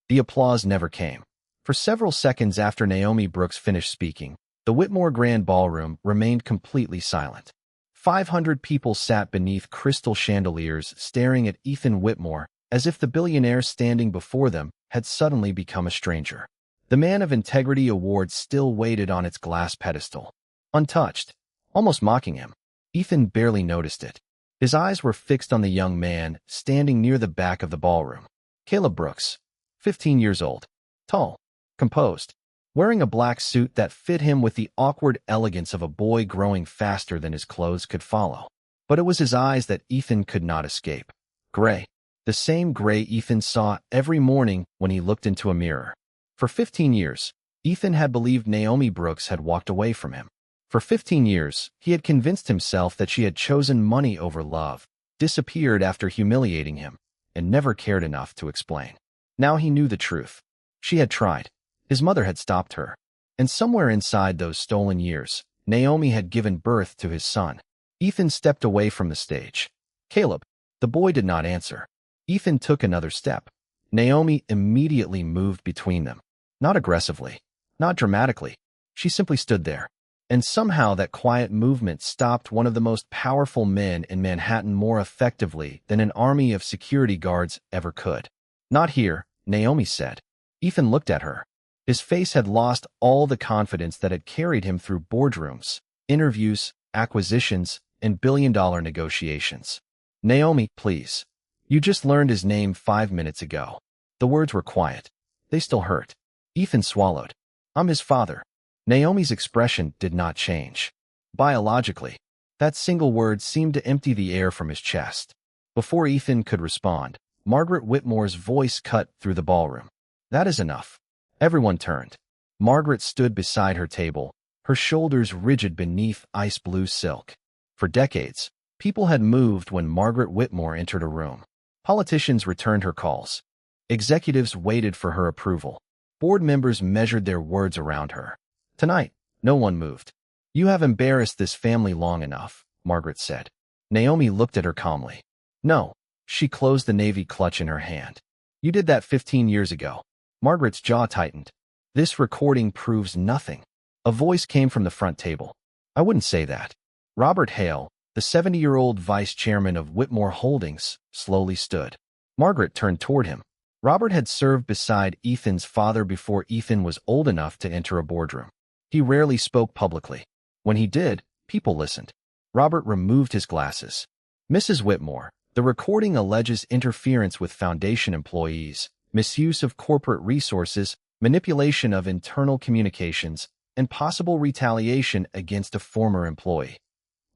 The applause never came. For several seconds after Naomi Brooks finished speaking, the Whitmore Grand Ballroom remained completely silent. 500 people sat beneath crystal chandeliers staring at Ethan Whitmore as if the billionaire standing before them had suddenly become a stranger. The Man of Integrity Award still waited on its glass pedestal, untouched, almost mocking him. Ethan barely noticed it. His eyes were fixed on the young man standing near the back of the ballroom. Caleb Brooks, 15 years old, tall, composed, wearing a black suit that fit him with the awkward elegance of a boy growing faster than his clothes could follow. But it was his eyes that Ethan could not escape. Gray. The same gray Ethan saw every morning when he looked into a mirror. For 15 years, Ethan had believed Naomi Brooks had walked away from him. For 15 years, he had convinced himself that she had chosen money over love, disappeared after humiliating him, and never cared enough to explain. Now he knew the truth. She had tried. His mother had stopped her. And somewhere inside those stolen years, Naomi had given birth to his son. Ethan stepped away from the stage. Caleb. The boy did not answer. Ethan took another step. Naomi immediately moved between them. Not aggressively, not dramatically. She simply stood there. And somehow that quiet movement stopped one of the most powerful men in Manhattan more effectively than an army of security guards ever could. Not here, Naomi said. Ethan looked at her. His face had lost all the confidence that had carried him through boardrooms, interviews, acquisitions, and billion-dollar negotiations. Naomi, please. You just learned his name 5 minutes ago. The words were quiet. They still hurt. Ethan swallowed. I'm his father. Naomi's expression did not change. Biologically, that single word seemed to empty the air from his chest. Before Ethan could respond, Margaret Whitmore's voice cut through the ballroom. That is enough. Everyone turned. Margaret stood beside her table, her shoulders rigid beneath ice blue silk. For decades, people had moved when Margaret Whitmore entered a room. Politicians returned her calls. Executives waited for her approval. Board members measured their words around her. Tonight, no one moved. You have embarrassed this family long enough, Margaret said. Naomi looked at her calmly. No. She closed the navy clutch in her hand. You did that 15 years ago. Margaret's jaw tightened. This recording proves nothing. A voice came from the front table. I wouldn't say that. Robert Hale, the 70-year-old vice chairman of Whitmore Holdings, slowly stood. Margaret turned toward him. Robert had served beside Ethan's father before Ethan was old enough to enter a boardroom. He rarely spoke publicly. When he did, people listened. Robert removed his glasses. Mrs. Whitmore, the recording alleges interference with foundation employees, misuse of corporate resources, manipulation of internal communications, and possible retaliation against a former employee.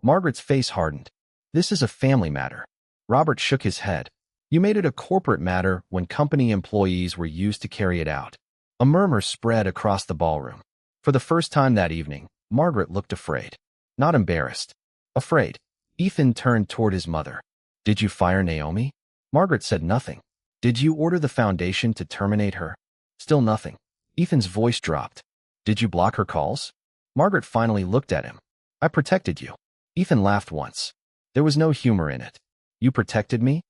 Margaret's face hardened. This is a family matter. Robert shook his head. You made it a corporate matter when company employees were used to carry it out. A murmur spread across the ballroom. For the first time that evening, Margaret looked afraid. Not embarrassed. Afraid. Ethan turned toward his mother. Did you fire Naomi? Margaret said nothing. Did you order the foundation to terminate her? Still nothing. Ethan's voice dropped. Did you block her calls? Margaret finally looked at him. I protected you. Ethan laughed once. There was no humor in it. You protected me?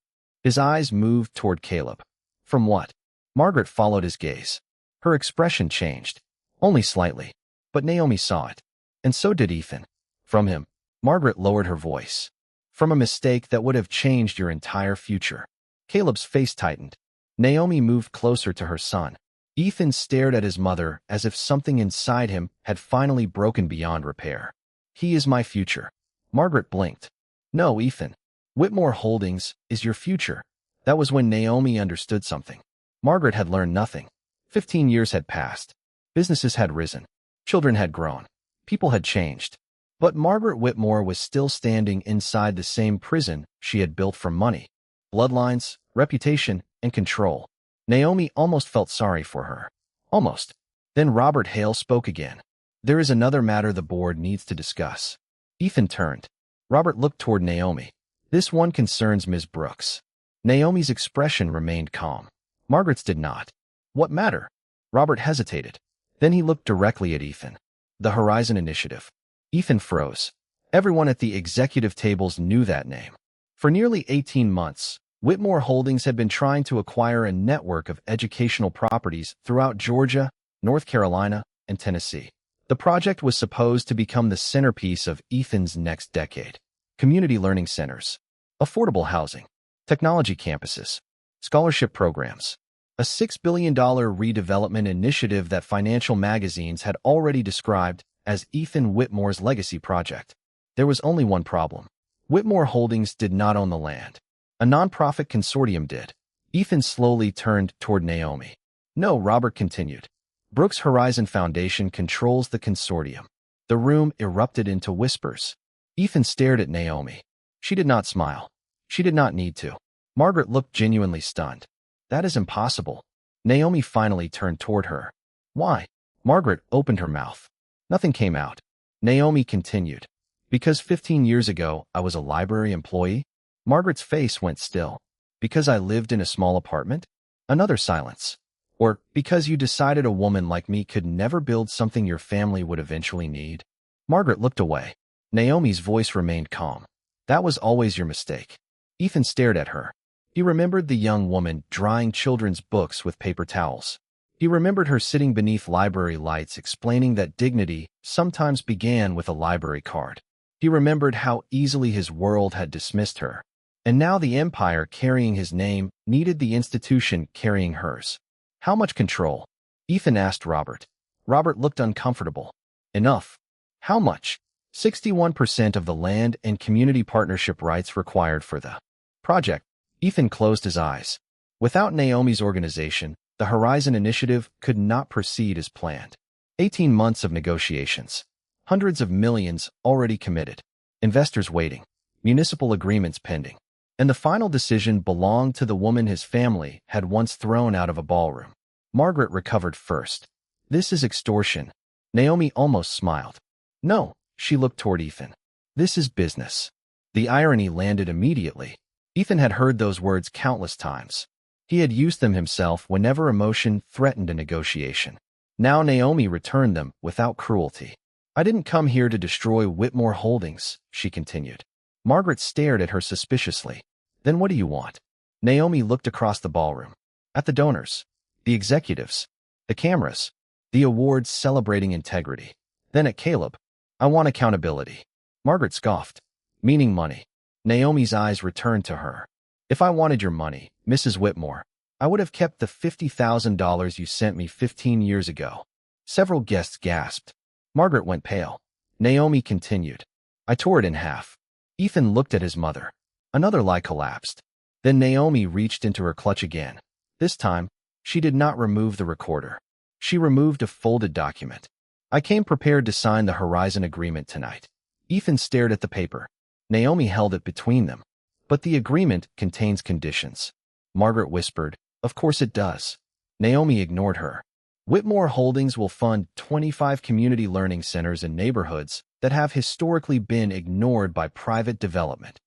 His eyes moved toward Caleb. From what? Margaret followed his gaze. Her expression changed. Only slightly. But Naomi saw it. And so did Ethan. From him. Margaret lowered her voice. From a mistake that would have changed your entire future. Caleb's face tightened. Naomi moved closer to her son. Ethan stared at his mother as if something inside him had finally broken beyond repair. He is my future. Margaret blinked. No, Ethan. Whitmore Holdings is your future. That was when Naomi understood something. Margaret had learned nothing. 15 years had passed. Businesses had risen. Children had grown. People had changed. But Margaret Whitmore was still standing inside the same prison she had built from money, bloodlines, reputation, and control. Naomi almost felt sorry for her. Almost. Then Robert Hale spoke again. There is another matter the board needs to discuss. Ethan turned. Robert looked toward Naomi. This one concerns Ms. Brooks. Naomi's expression remained calm. Margaret's did not. What matter? Robert hesitated. Then he looked directly at Ethan. The Horizon Initiative. Ethan froze. Everyone at the executive tables knew that name. For nearly 18 months, Whitmore Holdings had been trying to acquire a network of educational properties throughout Georgia, North Carolina, and Tennessee. The project was supposed to become the centerpiece of Ethan's next decade. Community learning centers, affordable housing, technology campuses, scholarship programs, a $6 billion redevelopment initiative that financial magazines had already described as Ethan Whitmore's legacy project. There was only one problem. Whitmore Holdings did not own the land. A nonprofit consortium did. Ethan slowly turned toward Naomi. No, Robert continued. Brooks Horizon Foundation controls the consortium. The room erupted into whispers. Ethan stared at Naomi. She did not smile. She did not need to. Margaret looked genuinely stunned. That is impossible. Naomi finally turned toward her. Why? Margaret opened her mouth. Nothing came out. Naomi continued. Because 15 years ago, I was a library employee? Margaret's face went still. Because I lived in a small apartment? Another silence. Or because you decided a woman like me could never build something your family would eventually need? Margaret looked away. Naomi's voice remained calm. That was always your mistake. Ethan stared at her. He remembered the young woman drying children's books with paper towels. He remembered her sitting beneath library lights explaining that dignity sometimes began with a library card. He remembered how easily his world had dismissed her. And now the empire carrying his name needed the institution carrying hers. How much control? Ethan asked Robert. Robert looked uncomfortable. Enough. How much? 61% of the land and community partnership rights required for the project. Ethan closed his eyes. Without Naomi's organization, the Horizon Initiative could not proceed as planned. 18 months of negotiations. Hundreds of millions already committed. Investors waiting. Municipal agreements pending. And the final decision belonged to the woman his family had once thrown out of a ballroom. Margaret recovered first. This is extortion. Naomi almost smiled. No, she looked toward Ethan. This is business. The irony landed immediately. Ethan had heard those words countless times. He had used them himself whenever emotion threatened a negotiation. Now Naomi returned them without cruelty. I didn't come here to destroy Whitmore Holdings, she continued. Margaret stared at her suspiciously. Then what do you want? Naomi looked across the ballroom. At the donors, the executives, the cameras, the awards celebrating integrity. Then at Caleb. I want accountability. Margaret scoffed. Meaning money. Naomi's eyes returned to her. If I wanted your money, Mrs. Whitmore, I would have kept the $50,000 you sent me 15 years ago. Several guests gasped. Margaret went pale. Naomi continued. I tore it in half. Ethan looked at his mother. Another lie collapsed. Then Naomi reached into her clutch again. This time, she did not remove the recorder. She removed a folded document. I came prepared to sign the Horizon Agreement tonight. Ethan stared at the paper. Naomi held it between them. But the agreement contains conditions. Margaret whispered, Of course it does. Naomi ignored her. Whitmore Holdings will fund 25 community learning centers in neighborhoods that have historically been ignored by private development.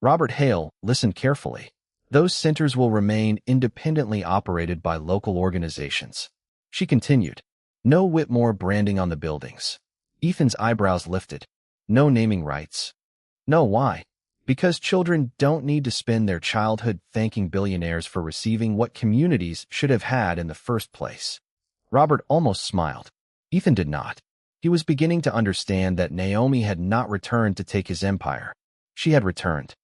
Robert Hale listened carefully. Those centers will remain independently operated by local organizations. She continued. No Whitmore branding on the buildings. Ethan's eyebrows lifted. No naming rights. No, why? Because children don't need to spend their childhood thanking billionaires for receiving what communities should have had in the first place. Robert almost smiled. Ethan did not. He was beginning to understand that Naomi had not returned to take his empire. She had returned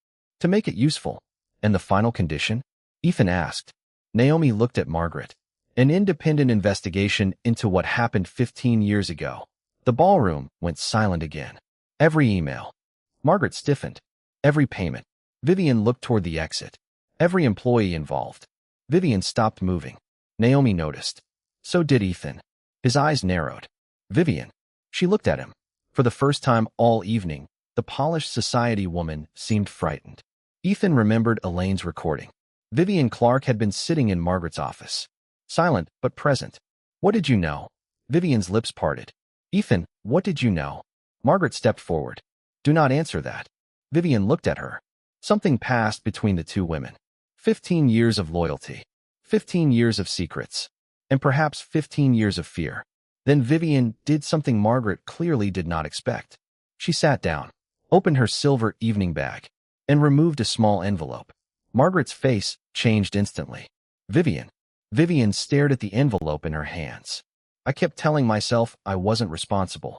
to make it useful. And the final condition? Ethan asked. Naomi looked at Margaret. An independent investigation into what happened 15 years ago. The ballroom went silent again. Every email. Margaret stiffened. Every payment. Vivian looked toward the exit. Every employee involved. Vivian stopped moving. Naomi noticed. So did Ethan. His eyes narrowed. Vivian. She looked at him. For the first time all evening, the polished society woman seemed frightened. Ethan remembered Elaine's recording. Vivian Clark had been sitting in Margaret's office. Silent, but present. What did you know? Vivian's lips parted. Ethan, what did you know? Margaret stepped forward. Do not answer that. Vivian looked at her. Something passed between the two women. 15 years of loyalty. 15 years of secrets. And perhaps 15 years of fear. Then Vivian did something Margaret clearly did not expect. She sat down, opened her silver evening bag, and removed a small envelope. Margaret's face changed instantly. Vivian. Vivian stared at the envelope in her hands. I kept telling myself I wasn't responsible.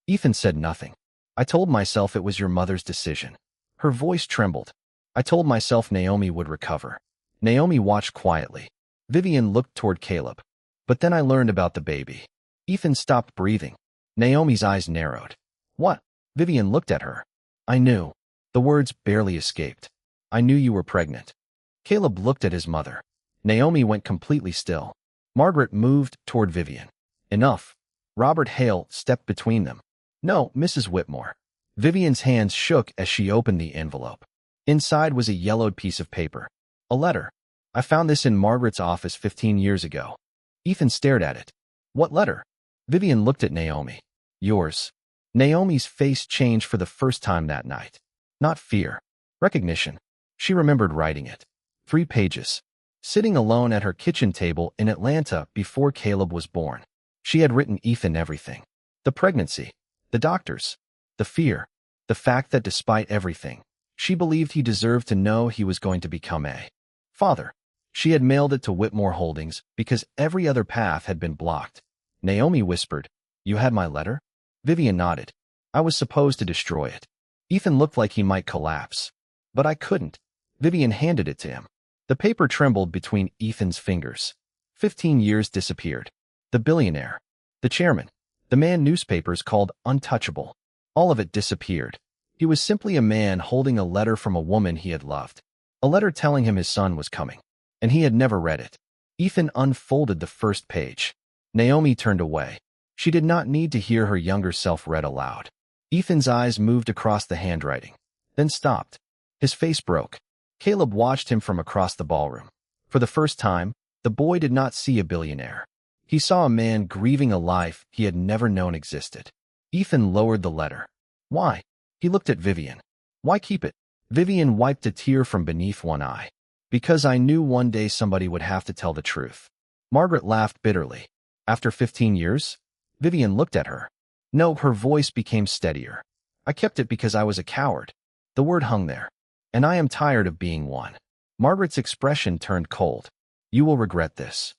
Ethan said nothing. I told myself it was your mother's decision. Her voice trembled. I told myself Naomi would recover. Naomi watched quietly. Vivian looked toward Caleb. But then I learned about the baby. Ethan stopped breathing. Naomi's eyes narrowed. What? Vivian looked at her. I knew. The words barely escaped. I knew you were pregnant. Caleb looked at his mother. Naomi went completely still. Margaret moved toward Vivian. Enough. Robert Hale stepped between them. No, Mrs. Whitmore. Vivian's hands shook as she opened the envelope. Inside was a yellowed piece of paper. A letter. I found this in Margaret's office 15 years ago. Ethan stared at it. What letter? Vivian looked at Naomi. Yours. Naomi's face changed for the first time that night. Not fear. Recognition. She remembered writing it. 3 pages. Sitting alone at her kitchen table in Atlanta before Caleb was born. She had written Ethan everything. The pregnancy. The doctors. The fear. The fact that despite everything, she believed he deserved to know he was going to become a father. She had mailed it to Whitmore Holdings because every other path had been blocked. Naomi whispered, You had my letter? Vivian nodded. I was supposed to destroy it. Ethan looked like he might collapse. But I couldn't. Vivian handed it to him. The paper trembled between Ethan's fingers. 15 years disappeared. The billionaire. The chairman. The man newspapers called untouchable. All of it disappeared. He was simply a man holding a letter from a woman he had loved. A letter telling him his son was coming. And he had never read it. Ethan unfolded the first page. Naomi turned away. She did not need to hear her younger self read aloud. Ethan's eyes moved across the handwriting, then stopped. His face broke. Caleb watched him from across the ballroom. For the first time, the boy did not see a billionaire. He saw a man grieving a life he had never known existed. Ethan lowered the letter. Why? He looked at Vivian. Why keep it? Vivian wiped a tear from beneath one eye. Because I knew one day somebody would have to tell the truth. Margaret laughed bitterly. After 15 years? Vivian looked at her. No, her voice became steadier. I kept it because I was a coward. The word hung there. And I am tired of being one. Margaret's expression turned cold. You will regret this.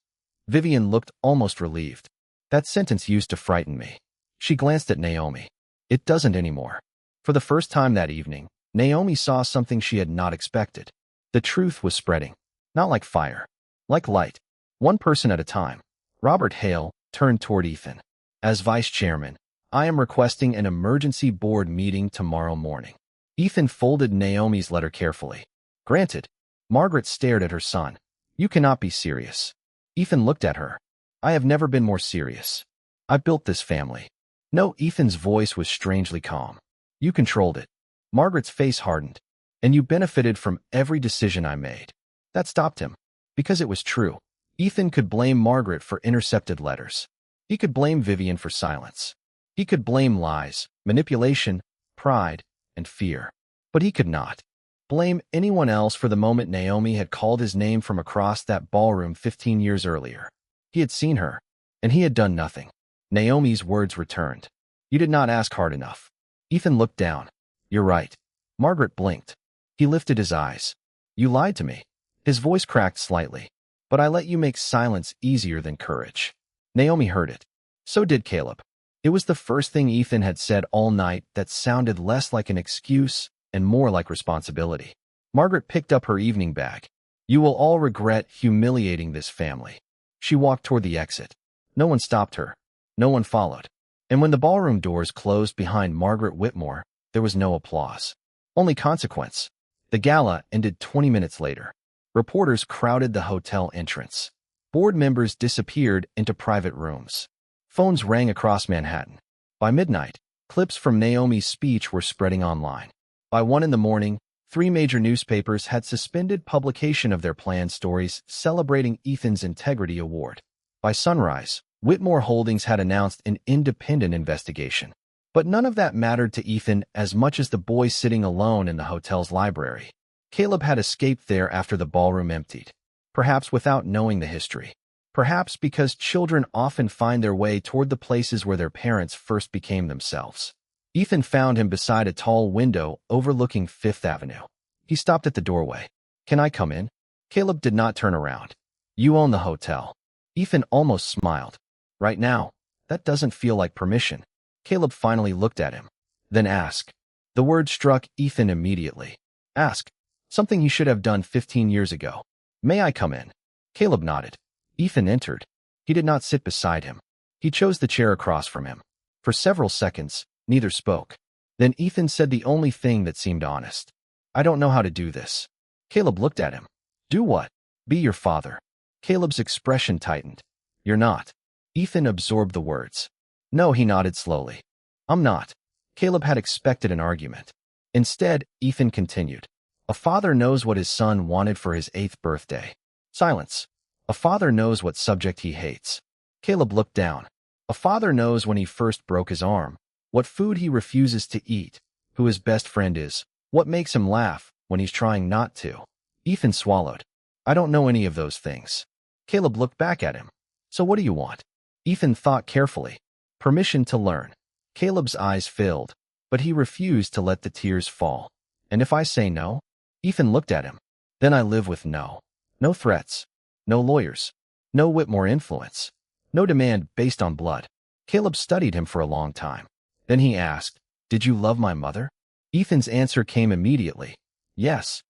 Vivian looked almost relieved. That sentence used to frighten me. She glanced at Naomi. It doesn't anymore. For the first time that evening, Naomi saw something she had not expected. The truth was spreading. Not like fire. Like light. One person at a time. Robert Hale turned toward Ethan. As vice chairman, I am requesting an emergency board meeting tomorrow morning. Ethan folded Naomi's letter carefully. Granted. Margaret stared at her son. You cannot be serious. Ethan looked at her. I have never been more serious. I built this family. No, Ethan's voice was strangely calm. You controlled it. Margaret's face hardened. And you benefited from every decision I made. That stopped him. Because it was true. Ethan could blame Margaret for intercepted letters. He could blame Vivian for silence. He could blame lies, manipulation, pride, and fear. But he could not blame anyone else for the moment Naomi had called his name from across that ballroom 15 years earlier. He had seen her, and he had done nothing. Naomi's words returned. You did not ask hard enough. Ethan looked down. You're right. Margaret blinked. He lifted his eyes. You lied to me. His voice cracked slightly. But I let you make silence easier than courage. Naomi heard it. So did Caleb. It was the first thing Ethan had said all night that sounded less like an excuse and more like responsibility. Margaret picked up her evening bag. You will all regret humiliating this family. She walked toward the exit. No one stopped her. No one followed. And when the ballroom doors closed behind Margaret Whitmore, there was no applause. Only consequence. The gala ended 20 minutes later. Reporters crowded the hotel entrance. Board members disappeared into private rooms. Phones rang across Manhattan. By midnight, clips from Naomi's speech were spreading online. By 1 in the morning, 3 major newspapers had suspended publication of their planned stories celebrating Ethan's Integrity Award. By sunrise, Whitmore Holdings had announced an independent investigation. But none of that mattered to Ethan as much as the boy sitting alone in the hotel's library. Caleb had escaped there after the ballroom emptied. Perhaps without knowing the history. Perhaps because children often find their way toward the places where their parents first became themselves. Ethan found him beside a tall window overlooking Fifth Avenue. He stopped at the doorway. Can I come in? Caleb did not turn around. You own the hotel. Ethan almost smiled. Right now, that doesn't feel like permission. Caleb finally looked at him. Then ask. The word struck Ethan immediately. Ask. Something he should have done 15 years ago. May I come in? Caleb nodded. Ethan entered. He did not sit beside him. He chose the chair across from him. For several seconds, neither spoke. Then Ethan said the only thing that seemed honest. I don't know how to do this. Caleb looked at him. Do what? Be your father. Caleb's expression tightened. You're not. Ethan absorbed the words. No, he nodded slowly. I'm not. Caleb had expected an argument. Instead, Ethan continued. A father knows what his son wanted for his 8th birthday. Silence. A father knows what subject he hates. Caleb looked down. A father knows when he first broke his arm, what food he refuses to eat, who his best friend is, what makes him laugh when he's trying not to. Ethan swallowed. I don't know any of those things. Caleb looked back at him. So what do you want? Ethan thought carefully. Permission to learn. Caleb's eyes filled, but he refused to let the tears fall. And if I say no? Ethan looked at him. Then I live with no. No threats. No lawyers. No Whitmore influence. No demand based on blood. Caleb studied him for a long time. Then he asked, Did you love my mother? Ethan's answer came immediately. Yes.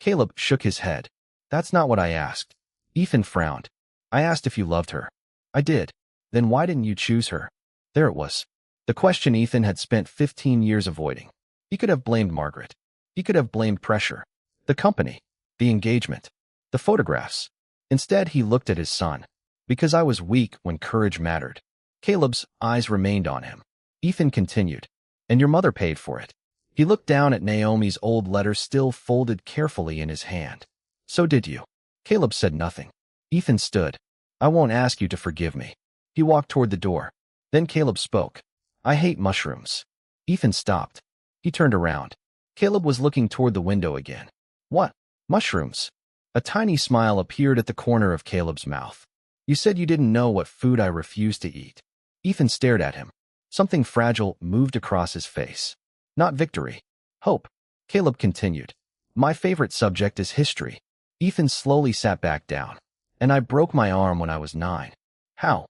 Caleb shook his head. That's not what I asked. Ethan frowned. I asked if you loved her. I did. Then why didn't you choose her? There it was. The question Ethan had spent 15 years avoiding. He could have blamed Margaret. He could have blamed pressure. The company. The engagement. The photographs. Instead, he looked at his son. Because I was weak when courage mattered. Caleb's eyes remained on him. Ethan continued. And your mother paid for it. He looked down at Naomi's old letter still folded carefully in his hand. So did you. Caleb said nothing. Ethan stood. I won't ask you to forgive me. He walked toward the door. Then Caleb spoke. I hate mushrooms. Ethan stopped. He turned around. Caleb was looking toward the window again. What? Mushrooms? A tiny smile appeared at the corner of Caleb's mouth. You said you didn't know what food I refused to eat. Ethan stared at him. Something fragile moved across his face. Not victory. Hope. Caleb continued. My favorite subject is history. Ethan slowly sat back down. And I broke my arm when I was 9. How?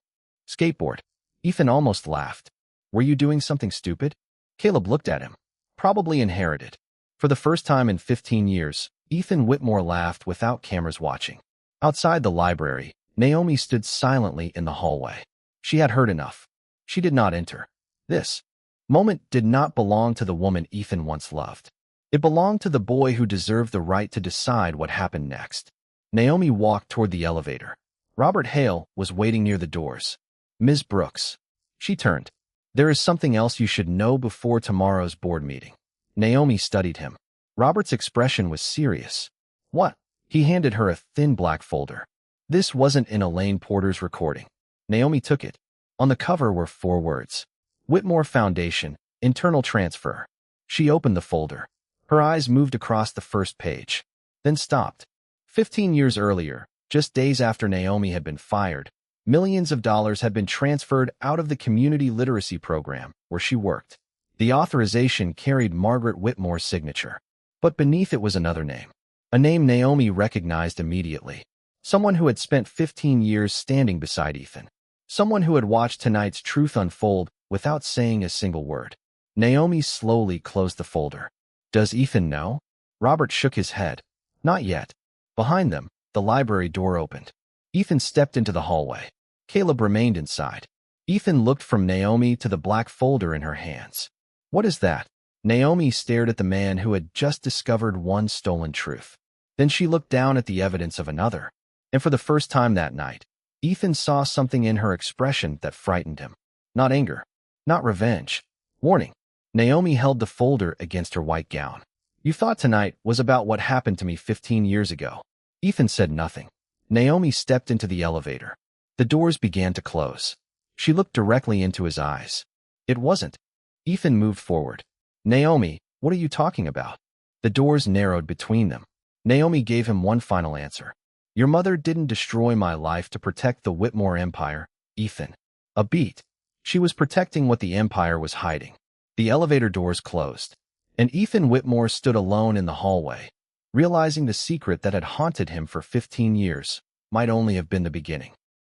Skateboard. Ethan almost laughed. Were you doing something stupid? Caleb looked at him. Probably inherited. For the first time in 15 years, Ethan Whitmore laughed without cameras watching. Outside the library, Naomi stood silently in the hallway. She had heard enough. She did not enter. This moment did not belong to the woman Ethan once loved. It belonged to the boy who deserved the right to decide what happened next. Naomi walked toward the elevator. Robert Hale was waiting near the doors. Ms. Brooks. She turned. There is something else you should know before tomorrow's board meeting. Naomi studied him. Robert's expression was serious. What? He handed her a thin black folder. This wasn't in Elaine Porter's recording. Naomi took it. On the cover were 4 words. Whitmore Foundation, Internal Transfer. She opened the folder. Her eyes moved across the first page, then stopped. 15 years earlier, just days after Naomi had been fired, millions of dollars had been transferred out of the community literacy program where she worked. The authorization carried Margaret Whitmore's signature. But beneath it was another name. A name Naomi recognized immediately. Someone who had spent 15 years standing beside Ethan. Someone who had watched tonight's truth unfold without saying a single word. Naomi slowly closed the folder. Does Ethan know? Robert shook his head. Not yet. Behind them, the library door opened. Ethan stepped into the hallway. Caleb remained inside. Ethan looked from Naomi to the black folder in her hands. What is that? Naomi stared at the man who had just discovered one stolen truth. Then she looked down at the evidence of another. And for the first time that night, Ethan saw something in her expression that frightened him. Not anger. Not revenge. Warning. Naomi held the folder against her white gown. You thought tonight was about what happened to me 15 years ago. Ethan said nothing. Naomi stepped into the elevator. The doors began to close. She looked directly into his eyes. It wasn't. Ethan moved forward. Naomi, what are you talking about? The doors narrowed between them. Naomi gave him one final answer. Your mother didn't destroy my life to protect the Whitmore empire, Ethan. A beat. She was protecting what the empire was hiding. The elevator doors closed, and Ethan Whitmore stood alone in the hallway. realizing the secret that had haunted him for 15 years might only have been the beginning.